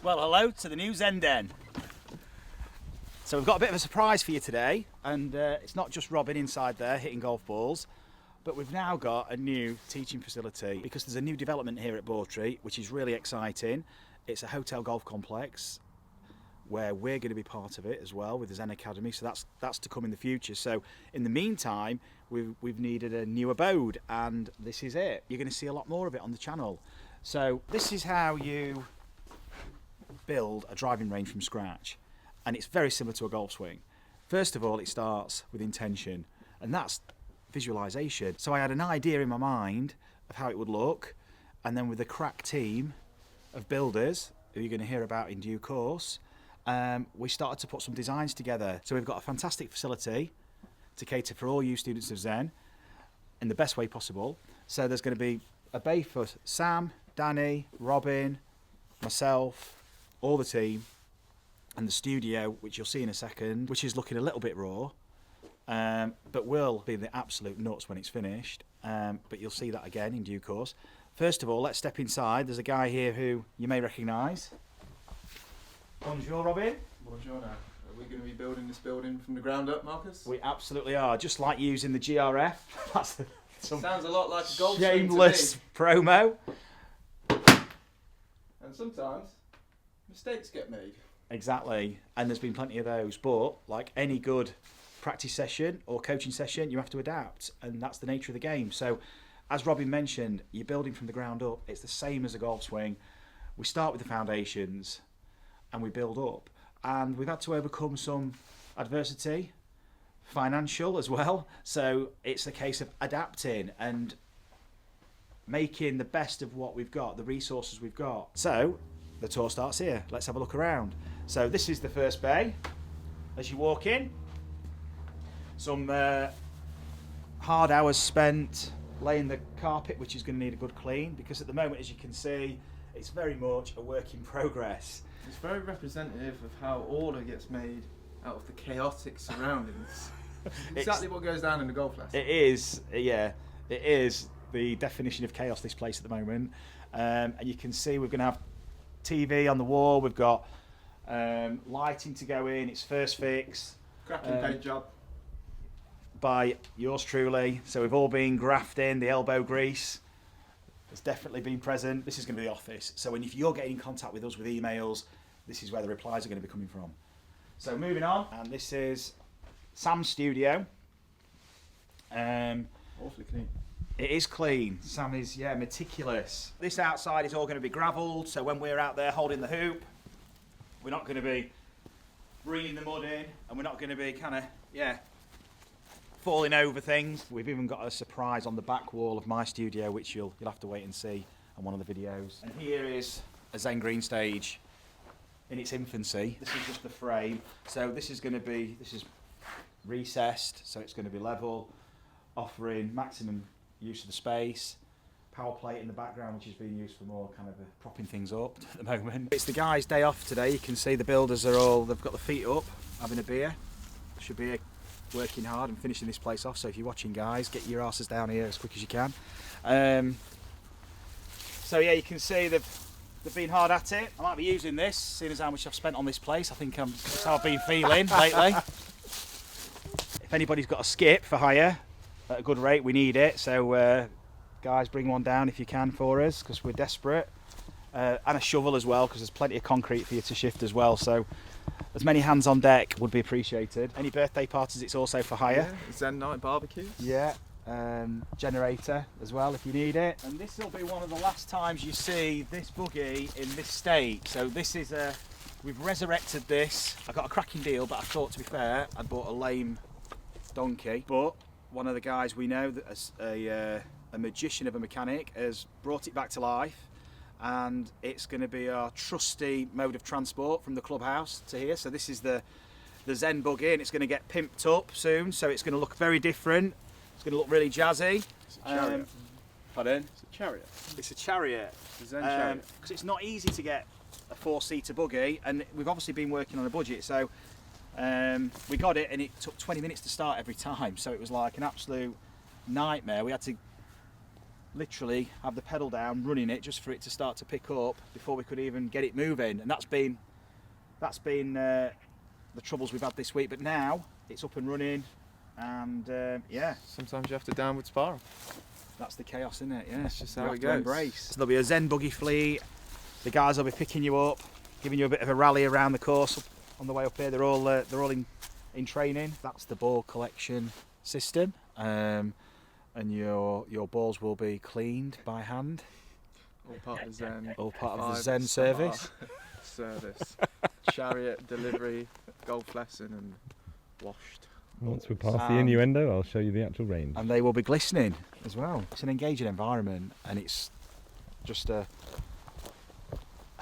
Well, hello to the new ZEN Den. So we've got a bit of a surprise for you today, and it's not just Robin inside there hitting golf balls, but we've now got a new teaching facility because there's a new development here at Bawtry, which is really exciting. It's a hotel golf complex where we're going to be part of it as well with the ZEN Academy, so that's to come in the future. So in the meantime, we've needed a new abode, and this is it. You're going to see a lot more of it on the channel. So this is how you build a driving range from scratch, and it's very similar to a golf swing. First of all, it starts with intention, and that's visualization. So I had an idea in my mind of how it would look, and then with a crack team of builders who you're going to hear about in due course, we started to put some designs together. So we've got a fantastic facility to cater for all you students of ZEN in the best way possible. So there's going to be a bay for Sam, Danny, Robin, myself, all the team, and the studio, which you'll see in a second, which is looking a little bit raw, but will be the absolute nuts when it's finished. But you'll see that again in due course. First of all, let's step inside. There's a guy here who you may recognise. Bonjour, Robin. Bonjour. Are we going to be building this building from the ground up, Marcus? We absolutely are, just like using the GRF. That's sounds a lot like a golf shameless promo. And sometimes mistakes get made. Exactly, and there's been plenty of those, but like any good practice session or coaching session, you have to adapt, and that's the nature of the game. So as Robin mentioned, you're building from the ground up. It's the same as a golf swing. We start with the foundations and we build up, and we've had to overcome some adversity, financial as well, so it's a case of adapting and making the best of what we've got, the resources we've got. So the tour starts here. Let's have a look around. So this is the first bay. As you walk in, some hard hours spent laying the carpet, which is going to need a good clean, because at the moment, as you can see, it's very much a work in progress. It's very representative of how order gets made out of the chaotic surroundings. Exactly what goes down in the golf lesson. It is, yeah, it is the definition of chaos, this place at the moment. And you can see we're going to have TV on the wall, we've got lighting to go in, it's first fix. Cracking paint job. By yours truly. So we've all been grafting, the elbow grease has definitely been present. This is going to be the office. So if you're getting in contact with us with emails, this is where the replies are going to be coming from. So moving on, and this is Sam's studio. Awfully clean. It is clean. Sam is, yeah, meticulous. This outside is all going to be gravelled, so when we're out there holding the hoop, we're not going to be bringing the mud in, and we're not going to be kind of, falling over things. We've even got a surprise on the back wall of my studio, which you'll have to wait and see on one of the videos. And here is a ZEN Green stage in its infancy. This is just the frame. So this is recessed, so it's going to be level, offering maximum use of the space. Power plate in the background, which is being used for more kind of propping things up at the moment. It's the guys' day off today. You can see the builders are all, they've got the feet up, having a beer. Should be working hard and finishing this place off, so if you're watching, guys, get your asses down here as quick as you can. So yeah, you can see they've been hard at it. I might be using this, seeing as how much I've spent on this place. I think that's how I've been feeling lately. If anybody's got a skip for hire at a good rate, we need it, so guys, bring one down if you can for us, because we're desperate. And a shovel as well, because there's plenty of concrete for you to shift as well, so as many hands on deck would be appreciated. Any birthday parties, it's also for hire. Yeah, ZEN night barbecue. Yeah, generator as well if you need it. And this will be one of the last times you see this buggy in this state. So this is we've resurrected this. I got a cracking deal, but I thought, to be fair, I bought a lame donkey. But one of the guys we know, that as a magician of a mechanic, has brought it back to life. And it's going to be our trusty mode of transport from the clubhouse to here. So this is the ZEN buggy, and it's going to get pimped up soon, so it's going to look very different. It's going to look really jazzy. It's a chariot. Pardon? It's a chariot. It's a chariot. The ZEN chariot. Because it's not easy to get a 4-seater buggy, and we've obviously been working on a budget, so we got it, and it took 20 minutes to start every time, so it was like an absolute nightmare. We had to literally have the pedal down, running it just for it to start to pick up before we could even get it moving. And that's been the troubles we've had this week. But now it's up and running, and yeah. Sometimes you have to downward spiral. That's the chaos, isn't it? Yeah, That's just how you it have to goes. embrace. So there'll be a Zen buggy fleet. The guys will be picking you up, giving you a bit of a rally around the course on the way up here. They're all in training. That's the ball collection system, and your balls will be cleaned by hand. All part of the Zen. All part of the 5 Zen star service. Service. Chariot, delivery, golf lesson, and washed. Once we're past the innuendo, I'll show you the actual range. And they will be glistening as well. It's an engaging environment, and it's just a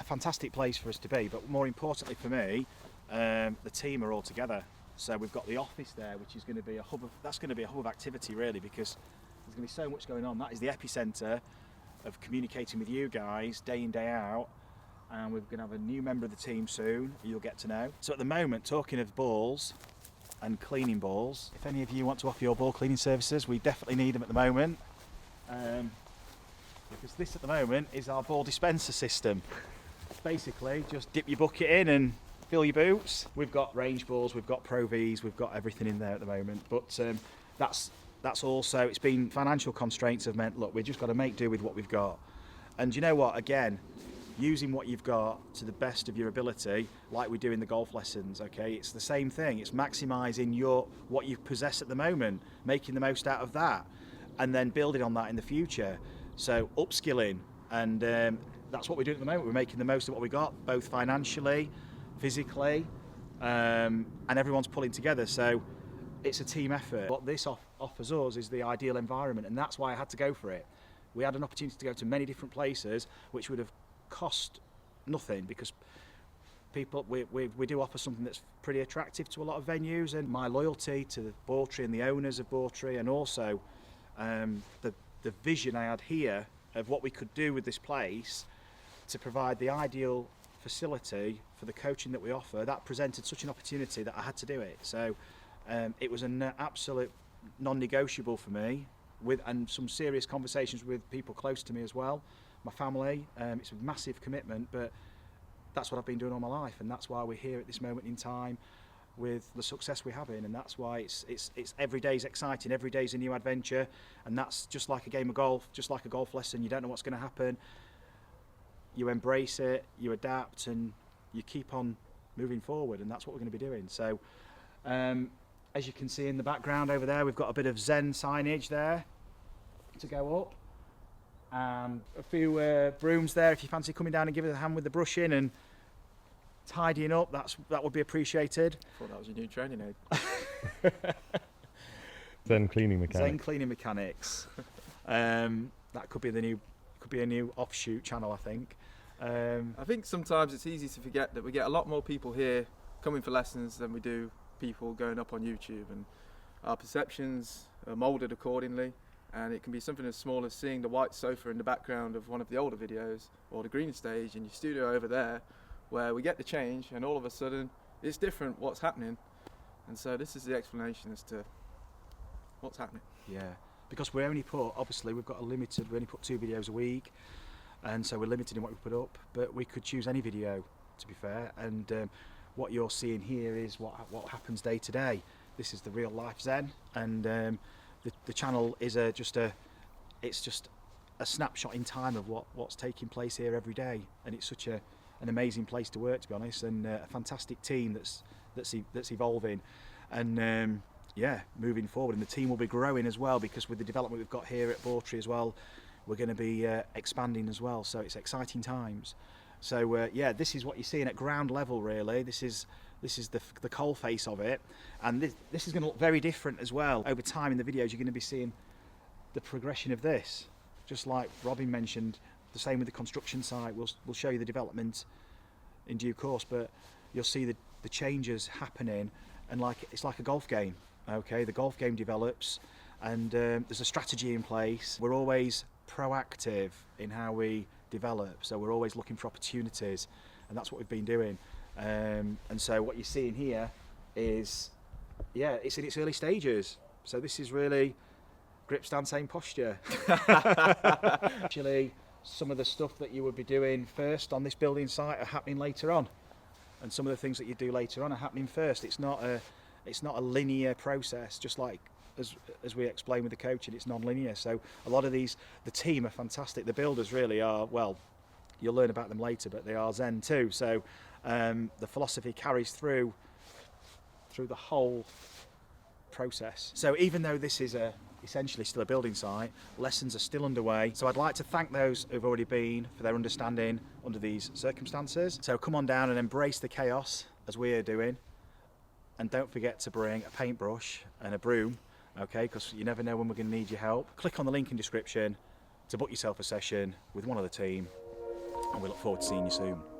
fantastic place for us to be. But more importantly for me, the team are all together. So we've got the office there, which is going to be a hub of activity really, because there's going to be so much going on. That is the epicentre of communicating with you guys day in, day out. And we're going to have a new member of the team soon who you'll get to know. So at the moment, talking of balls and cleaning balls, if any of you want to offer your ball cleaning services, we definitely need them at the moment. Because this at the moment is our ball dispenser system. Basically, just dip your bucket in and fill your boots. We've got range balls, we've got Pro Vs, we've got everything in there at the moment. But that's also, it's been financial constraints have meant, look, we've just got to make do with what we've got. And you know what, again, using what you've got to the best of your ability, like we do in the golf lessons, okay? It's the same thing. It's maximising what you possess at the moment, making the most out of that, and then building on that in the future. So upskilling, and that's what we're doing at the moment. We're making the most of what we got, both financially, physically, and everyone's pulling together. So it's a team effort. What this offers us is the ideal environment, and that's why I had to go for it. We had an opportunity to go to many different places, which would have cost nothing, because we do offer something that's pretty attractive to a lot of venues, and my loyalty to Bawtry and the owners of Bawtry, and also the vision I had here of what we could do with this place to provide the ideal facility for the coaching that we offer, that presented such an opportunity that I had to do it. So it was an absolute non-negotiable for me, and some serious conversations with people close to me as well, my family. It's a massive commitment, but that's what I've been doing all my life, and that's why we're here at this moment in time with the success we're having, and that's why it's every day's exciting, every day's a new adventure, and that's just like a game of golf, just like a golf lesson. You don't know what's going to happen. You embrace it, you adapt, and you keep on moving forward, and that's what we're going to be doing. So as you can see in the background over there, we've got a bit of Zen signage there to go up, and a few brooms there if you fancy coming down and giving us a hand with the brushing and tidying up. That would be appreciated. I thought that was your new training aid. Zen Cleaning Mechanics. Zen Cleaning Mechanics. That could be a new offshoot channel, I think. I think sometimes it's easy to forget that we get a lot more people here coming for lessons than we do people going up on YouTube, and our perceptions are moulded accordingly. And it can be something as small as seeing the white sofa in the background of one of the older videos, or the green stage in your studio over there, where we get the change and all of a sudden it's different what's happening. And so this is the explanation as to what's happening. Yeah, because we only put 2 videos a week, and so we're limited in what we put up, but we could choose any video, to be fair. And what you're seeing here is what happens day to day. This is the real life Zen, and the channel is just a snapshot in time of what's taking place here every day, and it's such an amazing place to work, to be honest, and a fantastic team that's evolving, and moving forward. And the team will be growing as well, because with the development we've got here at Bawtry as well, we're going to be expanding as well. So it's exciting times. So this is what you're seeing at ground level, really. This is the coal face of it, and this is going to look very different as well. Over time in the videos, you're going to be seeing the progression of this, just like Robin mentioned. The same with the construction site. We'll show you the development in due course, but you'll see the changes happening, and it's like a golf game. Okay, the golf game develops, and there's a strategy in place. We're always proactive in how we develop, so we're always looking for opportunities, and that's what we've been doing. And so what you're seeing here is, it's in its early stages. So this is really grip stand, same posture. Actually, some of the stuff that you would be doing first on this building site are happening later on, and some of the things that you do later on are happening first. It's not a linear process, just like as we explained with the coaching, it's non-linear. So a lot of the team are fantastic. The builders really are, well, you'll learn about them later, but they are Zen too. So the philosophy carries through the whole process. So even though this is essentially still a building site, lessons are still underway. So I'd like to thank those who've already been for their understanding under these circumstances. So come on down and embrace the chaos as we are doing. And don't forget to bring a paintbrush and a broom, okay, because you never know when we're going to need your help. Click on the link in description to book yourself a session with one of the team, and we look forward to seeing you soon.